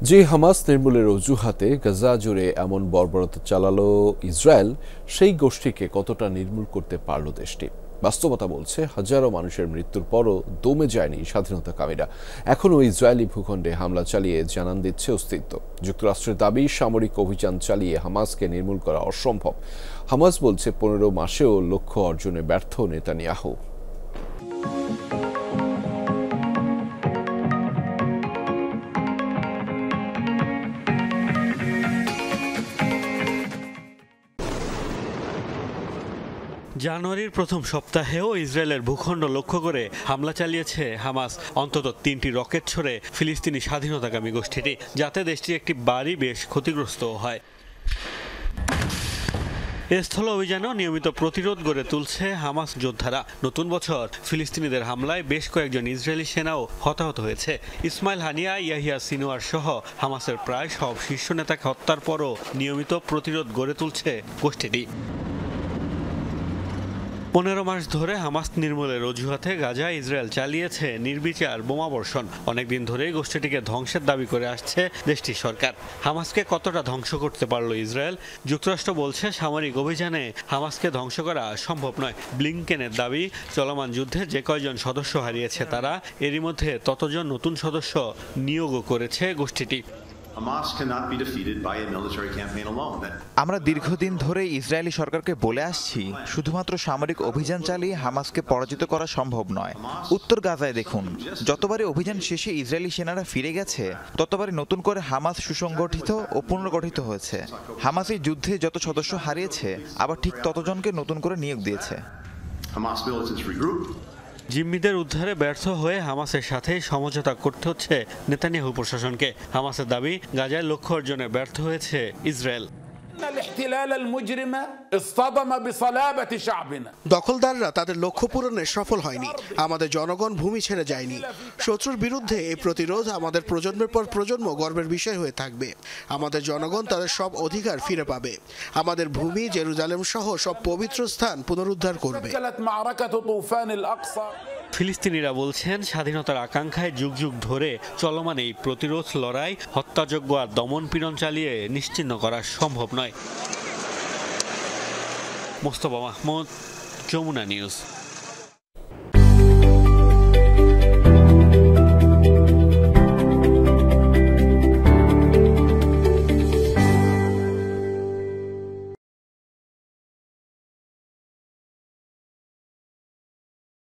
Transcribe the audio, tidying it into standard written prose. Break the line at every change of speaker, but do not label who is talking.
যে হামাস নির্মূলের অজুহাতে গাজা জুড়ে এমন বর্বরতা চালালো ইসরায়েল, সেই গোষ্ঠীকে কতটা নির্মূল করতে পারল দেশটি? বাস্তবতা বলছে হাজারো মানুষের মৃত্যুর পরও দমে যায়নি স্বাধীনতাকামীরা। এখনও ইসরায়েলি ভূখণ্ডে হামলা চালিয়ে জানান দিচ্ছে অস্তিত্ব। যুক্তরাষ্ট্রের দাবি, সামরিক অভিযান চালিয়ে হামাসকে নির্মূল করা অসম্ভব। হামাস বলছে 15 মাসেও লক্ষ্য অর্জনে ব্যর্থ নেতানিয়াহু।
জানুয়ারির প্রথম সপ্তাহেও ইসরায়েলের ভূখণ্ড লক্ষ্য করে হামলা চালিয়েছে হামাস। অন্তত 3টি রকেট ছড়ে ফিলিস্তিনি স্বাধীনতাকামী গোষ্ঠীটি, যাতে দেশটির একটি বাড়ি বেশ ক্ষতিগ্রস্ত হয়। এ স্থল অভিযানেও নিয়মিত প্রতিরোধ গড়ে তুলছে হামাস যোদ্ধারা। নতুন বছর ফিলিস্তিনিদের হামলায় বেশ কয়েকজন ইসরায়েলি সেনাও হতাহত হয়েছে। ইসমাইল হানিয়া, ইয়াহিয়া সিনোয়ার সহ হামাসের প্রায় সব শীর্ষ নেতাকে হত্যার পরও নিয়মিত প্রতিরোধ গড়ে তুলছে গোষ্ঠীটি। 15 মাস ধরে হামাস নির্মূলের অজুহাতে গাজায় ইসরায়েল চালিয়েছে নির্বিচার বোমাবর্ষণ। অনেকদিন ধরেই গোষ্ঠীটিকে ধ্বংসের দাবি করে আসছে দেশটির সরকার। হামাসকে কতটা ধ্বংস করতে পারল ইসরায়েল? যুক্তরাষ্ট্র বলছে সামরিক অভিযানে হামাসকে ধ্বংস করা সম্ভব নয়। ব্লিংকেনের দাবি, চলমান যুদ্ধে যে কয়জন সদস্য হারিয়েছে তারা, এরই মধ্যে ততজন নতুন সদস্য নিয়োগও করেছে গোষ্ঠীটি।
আমরা দীর্ঘদিন ধরে ইসরায়েলি সরকারকে বলে আসছি, শুধুমাত্র সামরিক অভিযান চালিয়ে হামাসকে পরাজিত করা সম্ভব নয়। উত্তর গাজায় দেখুন, যতবারই অভিযান শেষে ইসরায়েলি সেনারা ফিরে গেছে, ততবারই নতুন করে হামাস সুসংগঠিত ও পুনর্গঠিত হয়েছে। হামাস এই যুদ্ধে যত সদস্য হারিয়েছে, আবার ঠিক ততজনকে নতুন করে নিয়োগ দিয়েছে।
জিম্মিদের উদ্ধারে ব্যর্থ হয়ে হামাসের সাথে সমঝোতা করতে হচ্ছে নেতানিয়াহু প্রশাসনকে। হামাসের দাবি, গাজায় লক্ষ্য অর্জনে ব্যর্থ হয়েছে ইসরায়েল।
দখলদাররা তাদের লক্ষ্য পূরণে সফল হয়নি। আমাদের জনগণ ভূমি ছেড়ে যায়নি। শত্রুর বিরুদ্ধে এই প্রতিরোধ আমাদের প্রজন্মের পর প্রজন্ম গর্বের বিষয় হয়ে থাকবে। আমাদের জনগণ তাদের সব অধিকার ফিরে পাবে। আমাদের ভূমি, জেরুজালেম সহ সব পবিত্র স্থান পুনরুদ্ধার করবে।
ফিলিস্তিনিরা বলছেন, স্বাধীনতার আকাঙ্ক্ষায় যুগ যুগ ধরে চলমান এই প্রতিরোধ লড়াই হত্যাযজ্ঞ আর দমন-পীড়ন চালিয়ে নিশ্চিহ্ন করা সম্ভব নয়। মোস্তফা মাহমুদ, যমুনা নিউজ।